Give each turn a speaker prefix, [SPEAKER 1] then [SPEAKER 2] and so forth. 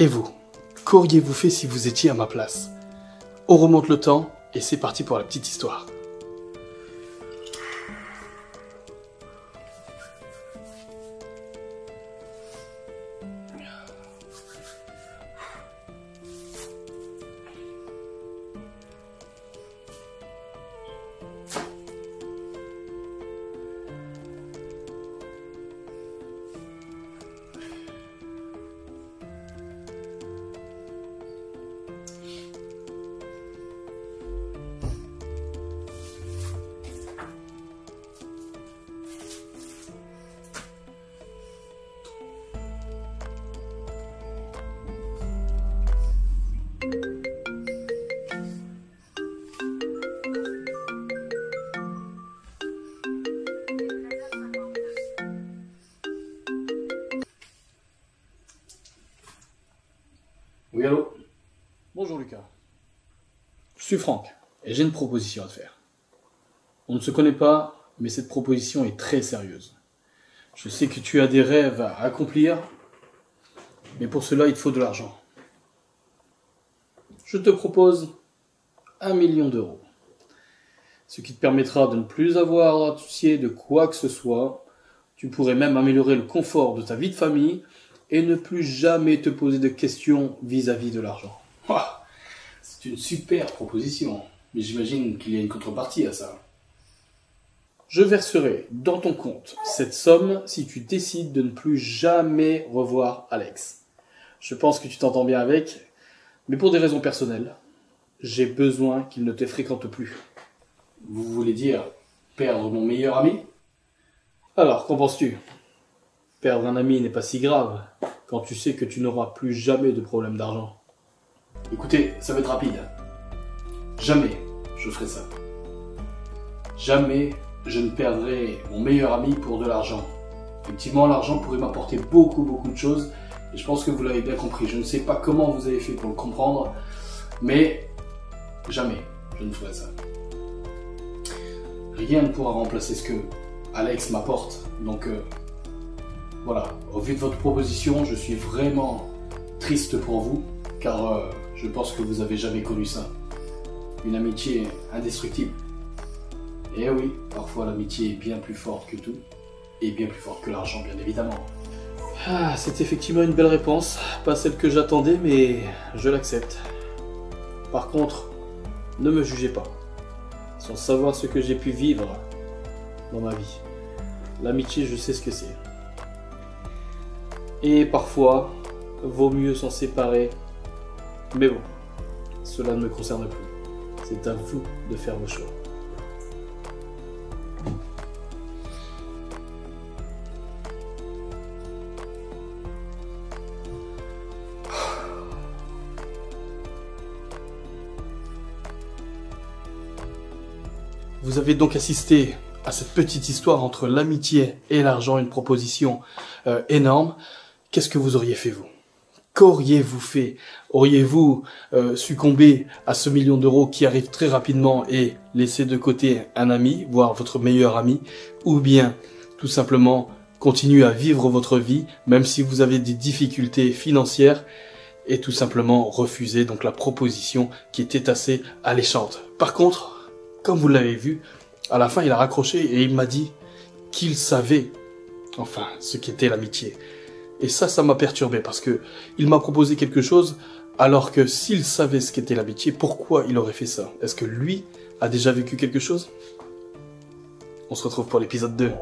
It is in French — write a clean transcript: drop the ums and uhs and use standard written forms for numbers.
[SPEAKER 1] Et vous, qu'auriez-vous fait si vous étiez à ma place? On remonte le temps et c'est parti pour la petite histoire.
[SPEAKER 2] Oui, allô?
[SPEAKER 1] Bonjour Lucas. Je suis Franck et j'ai une proposition à te faire. On ne se connaît pas, mais cette proposition est très sérieuse. Je sais que tu as des rêves à accomplir, mais pour cela il te faut de l'argent. Je te propose 1 million d'euros. Ce qui te permettra de ne plus avoir à te soucier de quoi que ce soit. Tu pourrais même améliorer le confort de ta vie de famille et ne plus jamais te poser de questions vis-à-vis de l'argent.
[SPEAKER 2] Ouah, c'est une super proposition, mais j'imagine qu'il y a une contrepartie à ça.
[SPEAKER 1] Je verserai dans ton compte cette somme si tu décides de ne plus jamais revoir Alex. Je pense que tu t'entends bien avec, mais pour des raisons personnelles, j'ai besoin qu'il ne te fréquente plus.
[SPEAKER 2] Vous voulez dire perdre mon meilleur ami?
[SPEAKER 1] Alors, qu'en penses-tu? Perdre un ami n'est pas si grave quand tu sais que tu n'auras plus jamais de problème d'argent.
[SPEAKER 2] Écoutez, ça va être rapide. Jamais je ferai ça. Jamais je ne perdrai mon meilleur ami pour de l'argent. Effectivement, l'argent pourrait m'apporter beaucoup de choses, et je pense que vous l'avez bien compris. Je ne sais pas comment vous avez fait pour le comprendre, mais jamais je ne ferai ça. Rien ne pourra remplacer ce que Alex m'apporte, donc voilà, au vu de votre proposition, je suis vraiment triste pour vous, car je pense que vous avez jamais connu ça. Une amitié indestructible. Et oui, parfois l'amitié est bien plus forte que tout, et bien plus forte que l'argent, bien évidemment.
[SPEAKER 1] Ah, c'est effectivement une belle réponse, pas celle que j'attendais, mais je l'accepte. Par contre, ne me jugez pas, sans savoir ce que j'ai pu vivre dans ma vie. L'amitié, je sais ce que c'est. Et parfois, vaut mieux s'en séparer. Mais bon, cela ne me concerne plus. C'est à vous de faire vos choix. Vous avez donc assisté à cette petite histoire entre l'amitié et l'argent, une proposition énorme. Qu'est-ce que vous auriez fait, vous? Qu'auriez-vous fait? Auriez-vous succombé à ce million d'euros qui arrive très rapidement et laissé de côté un ami, voire votre meilleur ami, ou bien tout simplement continuer à vivre votre vie, même si vous avez des difficultés financières, et tout simplement refuser donc la proposition qui était assez alléchante. Par contre, comme vous l'avez vu, à la fin il a raccroché et il m'a dit qu'il savait, enfin, ce qu'était l'amitié. Et ça m'a perturbé parce que il m'a proposé quelque chose alors que s'il savait ce qu'était l'amitié, pourquoi il aurait fait ça? Est-ce que lui a déjà vécu quelque chose? On se retrouve pour l'épisode 2.